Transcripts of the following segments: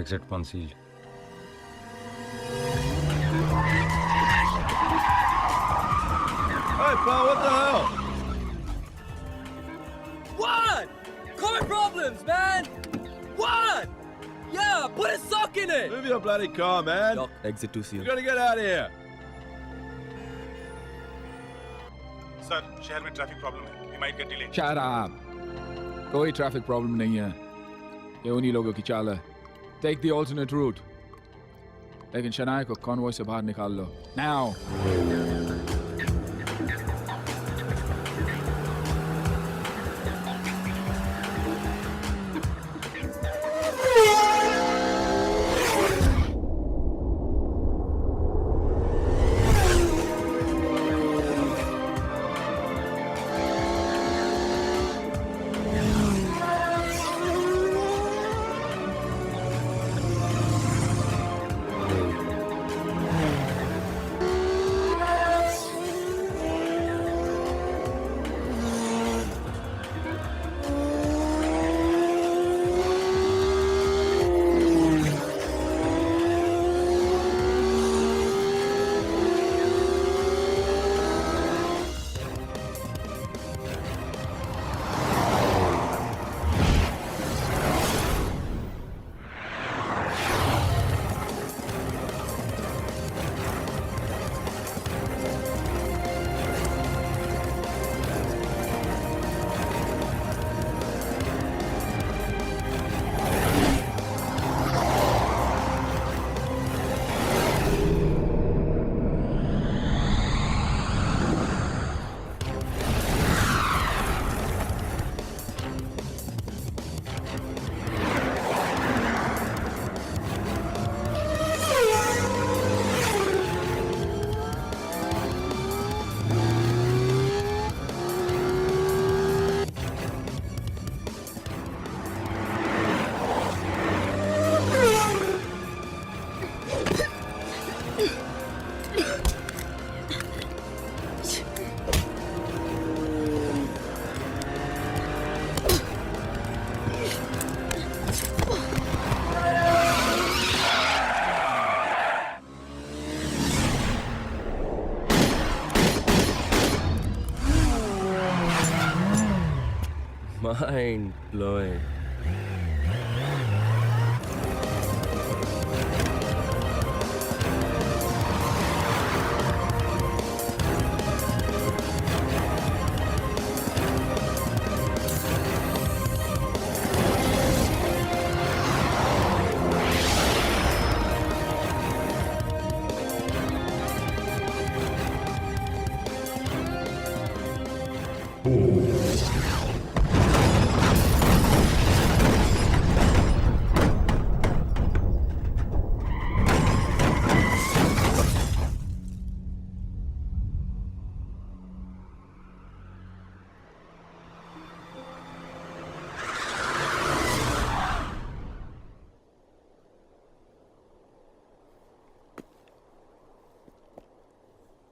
Exit concealed. Hey, pal, what the hell? What? Car problems, man! What? Yeah, put a sock in it! Move your bloody car, man. Doc, exit 2C. You gotta get out of here. Sir शहर में traffic problem है we might get delay Shut up. कोई traffic problem नहीं है ये उन्हीं लोगों की चाल है टेक द ऑल्टरनेट रूट लेकिन शनाया को कॉन्वॉय से बाहर निकाल लो now Mind blowing.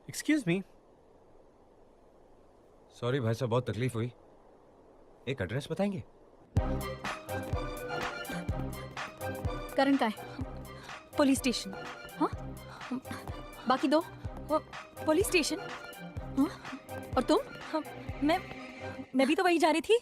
Excuse me. Sorry भाई साहब बहुत तकलीफ हुई एक एड्रेस बताएंगे करण का है पुलिस स्टेशन हाँ बाकी दो पुलिस स्टेशन हाँ? और तुम मैं भी तो वही जा रही थी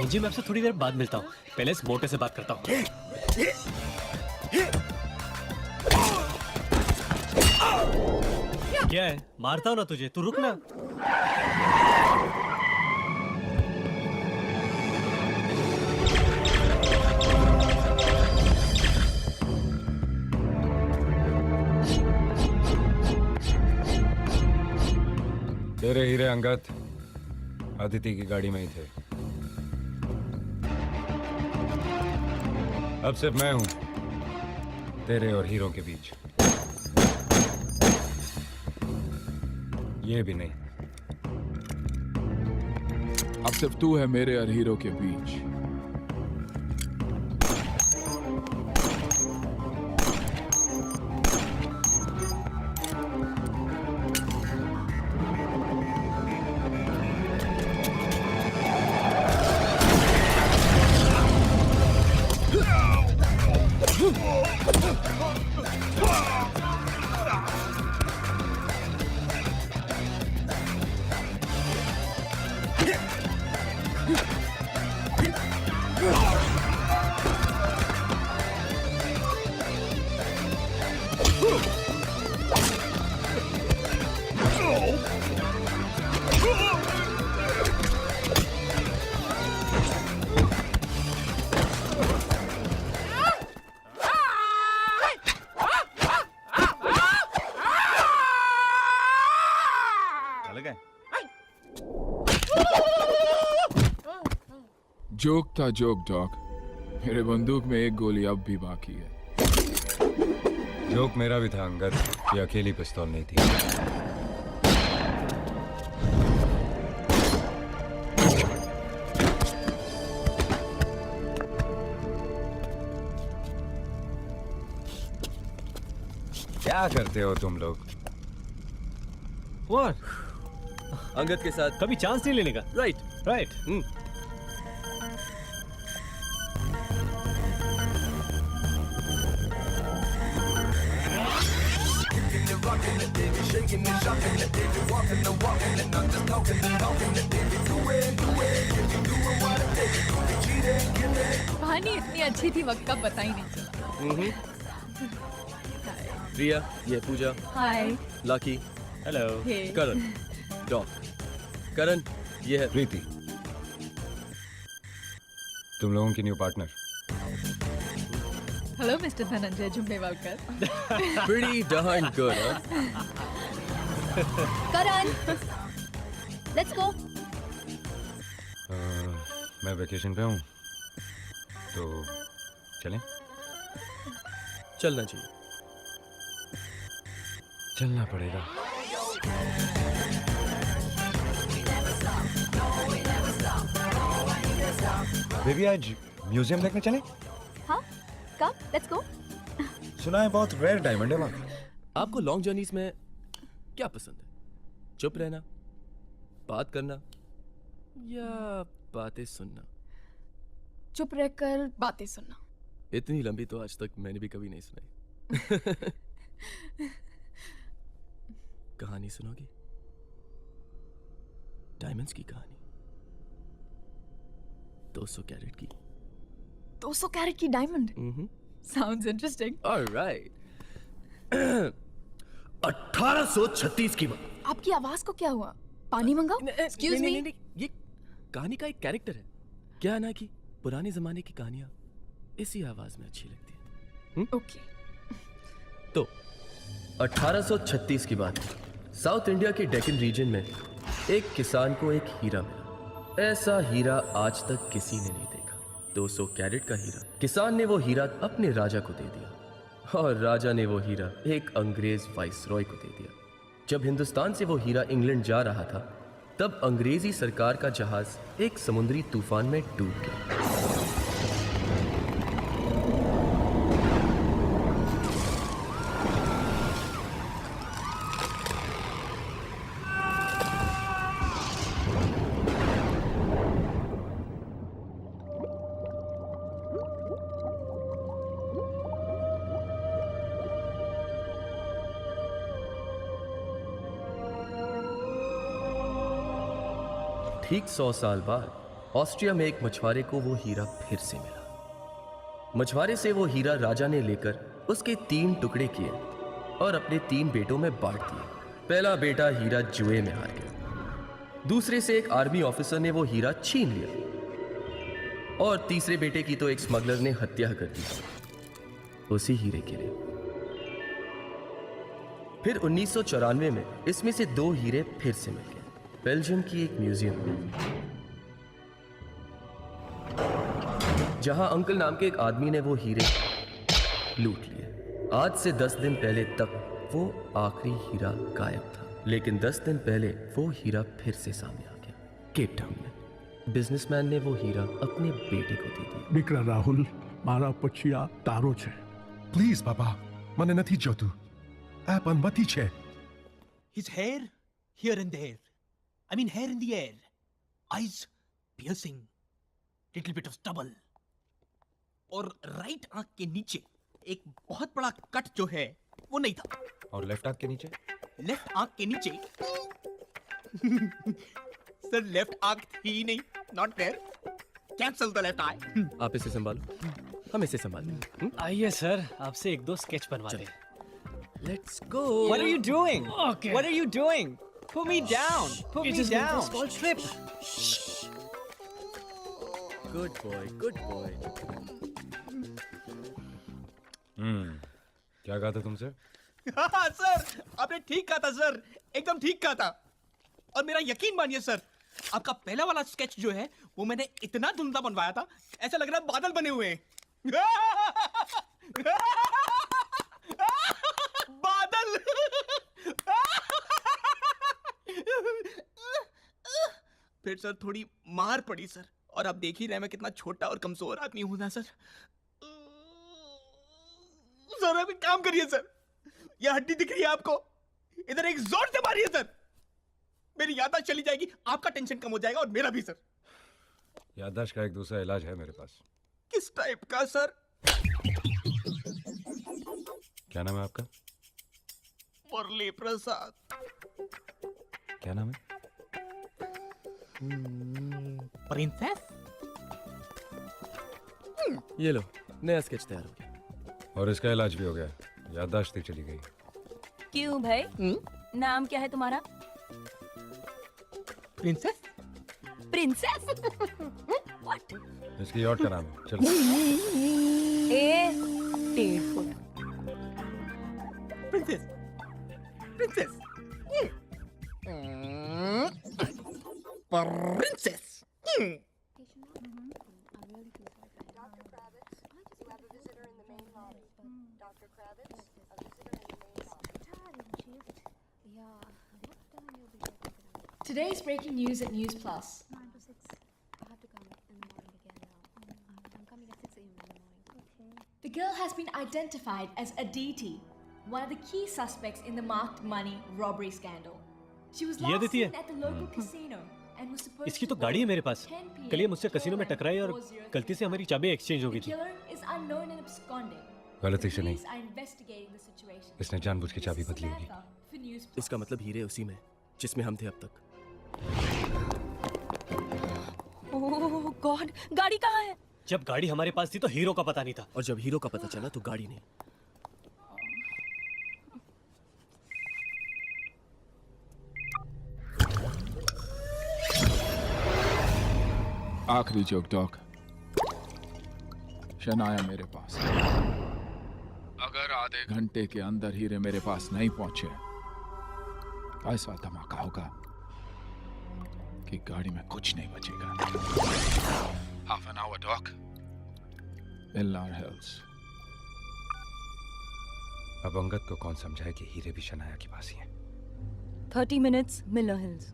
जी मैं आपसे थोड़ी देर बाद मिलता हूँ, पहले इस मोटे से बात करता हूँ। क्या है, मारता हूँ ना तुझे, तू रुक ना। तेरे हीरे अंगद अदिति की गाड़ी में ही थे। अब सिर्फ मैं हूं तेरे और हीरो के बीच। ये भी नहीं। अब सिर्फ तू है मेरे और हीरो के बीच। जोक था जोक डॉग। मेरे बंदूक में एक गोली अब भी बाकी है। जोक मेरा भी था अंगद, ये अकेली पिस्तौल नहीं थी। क्या करते हो तुम लोग? What? अंगद के साथ कभी चांस नहीं लेने का। राइट। राइट। कहानी इतनी अच्छी थी, वक्त का पता ही नहीं चला। रिया, ये Pooja, hi. Lucky, hello. Karan, dog. Karan, ये है प्रीति, तुम लोगों की new partner. Hello mister Dhananjay Jummewalkar. pretty darn good, huh? Karan, let's go. मैं वेकेशन पे हूँ, तो चलें? चलना चाहिए। चलना पड़ेगा। बेबी, आज म्यूजियम देखने चलें? हाँ, कब? Let's go. सुना है बहुत रेयर डायमंड है वहाँ। आपको लॉन्ग जर्नीज में क्या पसंद है? चुप रहना, बात करना, या बातें सुनना? चुप रहकर बातें सुनना। इतनी लंबी तो आज तक मैंने भी कभी नहीं सुनाई। कहानी सुनोगी? डायमंड्स की कहानी, 200 कैरेट की। 200 कैरेट की डायमंड? Sounds interesting. ऑलराइट। 1836 की बात। आपकी आवाज को क्या हुआ? पानी मंगाओ? Excuse me. ये कहानी का एक कैरेक्टर है। क्या है ना कि पुराने जमाने की कहानियां इसी आवाज में अच्छी लगती है। ओके। तो 1836 की बात है। साउथ इंडिया के डेक्कन रीजन में एक किसान को एक हीरा मिला। ऐसा हीरा आज तक किसी ने नहीं देखा। 200 कैरेट का हीरा। किसान ने वो हीरा अपने राजा को दे दिया और राजा ने वो हीरा एक अंग्रेज वाइसरॉय को दे दिया। जब हिंदुस्तान से वो हीरा इंग्लैंड जा रहा था, तब अंग्रेजी सरकार का जहाज एक समुद्री तूफान में डूब गया। ठीक 100 साल बाद ऑस्ट्रिया में एक मछुआरे को वो हीरा फिर से मिला। मछुआरे से वो हीरा राजा ने लेकर उसके 3 टुकड़े किए और अपने 3 बेटों में बांट दिए। पहला बेटा हीरा जुए में हार गया, दूसरे से एक आर्मी ऑफिसर ने वो हीरा छीन लिया और तीसरे बेटे की तो एक स्मगलर ने हत्या कर दी उसी हीरे के लिए। फिर 1994 में इसमें से 2 हीरे फिर से मिल गए बेल्जियम की एक म्यूजियम में, जहां अंकल नाम के एक आदमी ने वो हीरे लूट लिए। आज से 10 दिन पहले तक वो आखिरी हीरा गायब था, लेकिन 10 दिन पहले वो हीरा फिर से सामने आ गया केप टाउन में। बिजनेसमैन ने वो हीरा अपने बेटे को दे दिया। દીકરા રાહુલ મારા પછિયા તારો છે. પ્લીઝ બાબા, મને નથી જોતું. આ પનમતી છે. His hair here and there. I mean hair in the air. Eyes piercing. Little bit of stubble. और राइट आंख के नीचे एक बहुत बड़ा कट जो है वो नहीं था। और लेफ्ट आंख के नीचे? लेफ्ट आंख के नीचे सर लेफ्ट आंख थी ही नहीं, not there. Cancel the left eye. आप इसे संभालो, हम इसे संभाल लेंगे। आइए सर, आपसे 1-2 स्केच बनवा दें। Let's go. What are you doing? Okay. What are you doing? Put me down. Put me down. Small trip. Good boy, good boy. क्या कहा था तुमसे? हाँ सर, आपने ठीक कहा था सर, एकदम ठीक कहा था। और मेरा यकीन मानिए सर, आपका पहला वाला स्केच जो है वो मैंने इतना धुंधला बनवाया था, ऐसा लग रहा है बादल बने हुए हैं। बादल। फिर सर थोड़ी मार पड़ी सर, और आप देख ही रहे मैं कितना छोटा और कमजोर आदमी हूं ना सर। सर अभी काम करिए सर, यह हड्डी दिख रही है आपको, इधर एक जोर से मारिए सर, मेरी याददाश्त चली जाएगी, आपका टेंशन कम हो जाएगा और मेरा भी सर। याददाश्त का एक दूसरा इलाज है मेरे पास। किस टाइप का सर? क्या नाम है आपका? मुरली प्रसाद। क्या नाम है? प्रिंसेस। ये लो, नया स्केच तैयार हो गया। और इसका इलाज भी हो गया, याददाश्त ही चली गई। क्यों भाई? नाम क्या है तुम्हारा? प्रिंसेस। प्रिंसेस? इसकी और का नाम है, चलो। ए 1.5 foot. Princess. Princess. Princess. Today's breaking news at News Plus. The girl has been identified as Aditi, one of the key suspects in the marked money robbery scandal. She was ये last Aditi है। seen at the local casino and was supposed इसकी to तो गाड़ी है मेरे पास। 10 p.m. कल ये मुझसे कसिनो में टकराई और गलती से हमारी चाबी एक्सचेंज हो गई The थी। killer is unknown and absconding. गलती से नहीं, Police are investigating the situation. इसने जानबूझ के चाबी बदली होगी। Samantha for News Plus. इसका मतलब हीरे उसी में जिसमें हम थे अब तक। ओह गॉड, गाड़ी कहाँ है? जब गाड़ी हमारे पास थी तो हीरो का पता नहीं था। और जब हीरो का पता चला तो गाड़ी नहीं। आखिरी जोक डॉक। शनाया मेरे पास। अगर आधे घंटे के अंदर हीरे मेरे पास नहीं पहुंचे, ऐसा धमाका होगा कि गाड़ी में कुछ नहीं बचेगा। Half an hour dock. मिलनार हिल्स। अब अंगद को कौन समझाए कि हीरे भी शनाया के पास ही हैं। 30 मिनट्स मिलर हिल्स।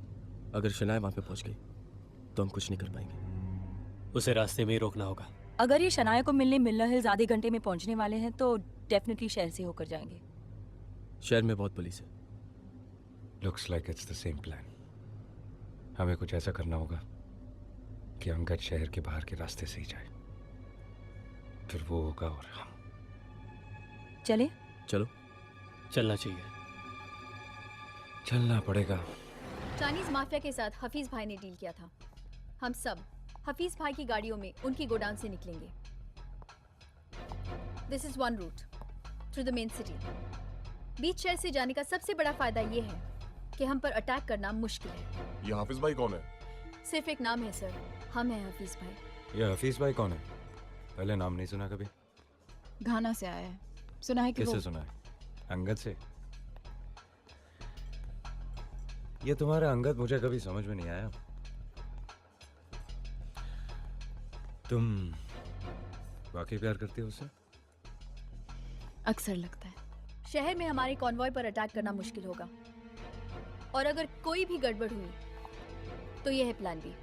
अगर शनाया वहां पे पहुंच गई तो हम कुछ नहीं कर पाएंगे। उसे रास्ते में ही रोकना होगा। अगर ये शनाया को मिलने मिलर हिल्स आधे घंटे में पहुंचने वाले हैं तो डेफिनेटली शहर से होकर जाएंगे। शहर में बहुत पुलिस है। Looks like it's the same plan. हमें कुछ ऐसा करना होगा कि अंगद शहर के बाहर के रास्ते से ही जाए, फिर वो होगा और हम। चले? चलो। चलना चाहिए। चलना पड़ेगा। चाइनीज माफिया के साथ हफीज भाई ने डील किया था। हम सब हफीज भाई की गाड़ियों में उनकी गोडाउन से निकलेंगे। This is one route through the main city. बीच शहर से जाने का सबसे बड़ा फायदा ये है कि हम पर अटैक करना मुश्किल है। ये हाफिज भाई कौन है? सिर्फ एक नाम है सर, हम हैं हफीज भाई। ये हफीज भाई कौन है? पहले नाम नहीं सुना कभी। घाना से आया है, सुना है कि किससे वो... सुना है? अंगद से? ये तुम्हारा अंगद मुझे कभी समझ में नहीं आया। तुम वाकई प्यार करती हो उससे? अक्सर लगता है। शहर में हमारे कॉन्वॉय पर अटैक करना मुश्किल होगा, और अगर कोई भी गड़बड़ हुई तो यह है प्लान बी।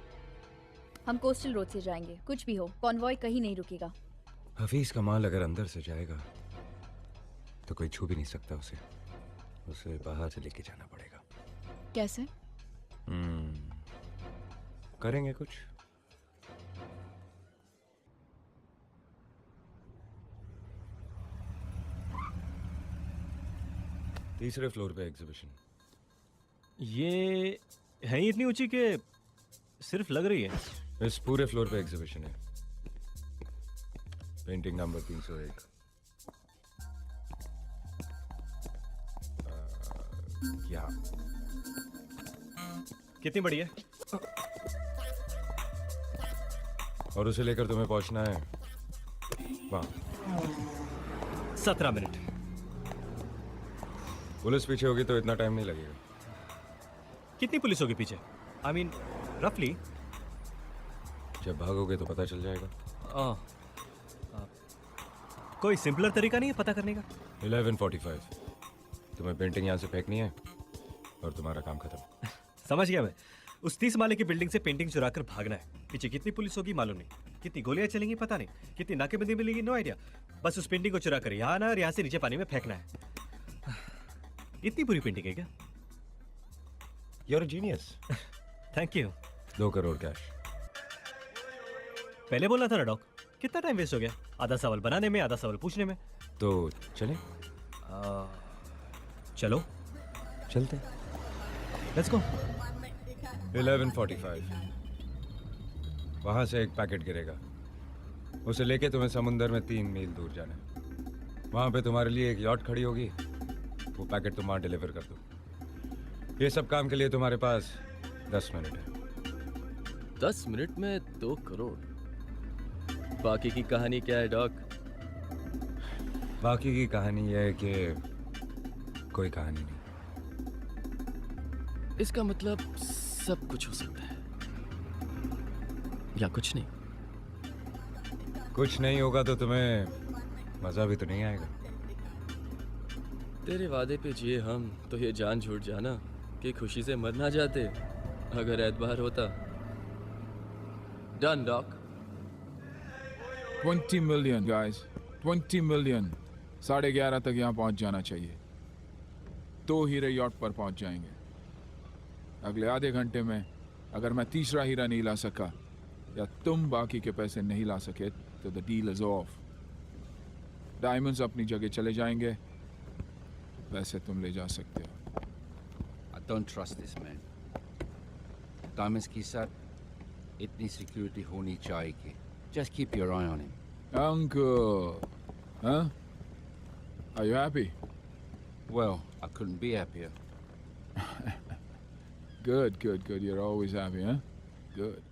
हम कोस्टल रोड से जाएंगे, कुछ भी हो कॉन्वॉय कहीं नहीं रुकेगा। हफीज का माल अगर अंदर से जाएगा तो कोई छू भी नहीं सकता उसे। उसे बाहर से लेके जाना पड़ेगा। कैसे? करेंगे कुछ। तीसरे फ्लोर पे एग्जीबिशन। ये है ही इतनी ऊंची कि सिर्फ लग रही है। इस पूरे फ्लोर पे एग्जीबिशन है। Painting number 301। क्या? कितनी बड़ी है? और उसे लेकर तुम्हें पहुंचना है वहां 17 मिनट। पुलिस पीछे होगी तो इतना टाइम नहीं लगेगा। कितनी पुलिस होगी पीछे? आई मीन रफली। जब भागोगे तो पता चल जाएगा। कोई सिंपलर तरीका नहीं है पता करने का? 11:45। तुम्हें पेंटिंग यहाँ से फेंकनी है और तुम्हारा काम खत्म। समझ गया मैं। उस 30 माले की बिल्डिंग से पेंटिंग चुरा कर भागना है। पीछे कितनी पुलिस होगी मालूम नहीं, कितनी गोलियां चलेंगी पता नहीं, कितनी नाकेबंदी मिलेगी नो आइडिया। बस उस पेंटिंग को चुरा कर यहाँ आना और यहाँ से नीचे पानी में फेंकना है। इतनी बुरी पेंटिंग है क्या? You're a genius. Thank you. 2 crore cash. पहले बोलना था ना डॉक। कितना टाइम वेस्ट हो गया, आधा सवाल बनाने में, आधा सवाल पूछने में। तो चलें? चलो चलते। Let's go. 11:45। वहां से एक पैकेट गिरेगा। उसे लेके तुम्हें समुंदर में 3 मील दूर जाना है। वहां पे तुम्हारे लिए एक यॉट खड़ी होगी। वो पैकेट तुम वहां डिलीवर कर दो। ये सब काम के लिए तुम्हारे पास 10 मिनट है। 10 मिनट में 2 करोड़। बाकी की कहानी क्या है डॉक? बाकी की कहानी यह है कि कोई कहानी नहीं। इसका मतलब सब कुछ हो सकता है या कुछ नहीं। कुछ नहीं होगा तो तुम्हें मजा भी तो नहीं आएगा। तेरे वादे पे जिए हम तो ये जान झूठ जाना कि खुशी से मर ना जाते अगर एतबार होता। Done doc. 20 million guys, 20 million. 11:30 तक यहाँ पहुँच जाना चाहिए। 2 हीरे यॉट पर पहुँच जाएंगे। अगले आधे घंटे में अगर मैं तीसरा हीरा नहीं ला सका या तुम बाकी के पैसे नहीं ला सके तो the deal is of. Diamonds अपनी जगह चले जाएंगे, पैसे तुम ले जा सकते हो। I don't trust this man. Diamonds के साथ इतनी सिक्योरिटी होनी चाहिए। Just keep your eye on him. Uncle, huh? Are you happy? Well, I couldn't be happier. Good, good, good. You're always happy, huh? Good.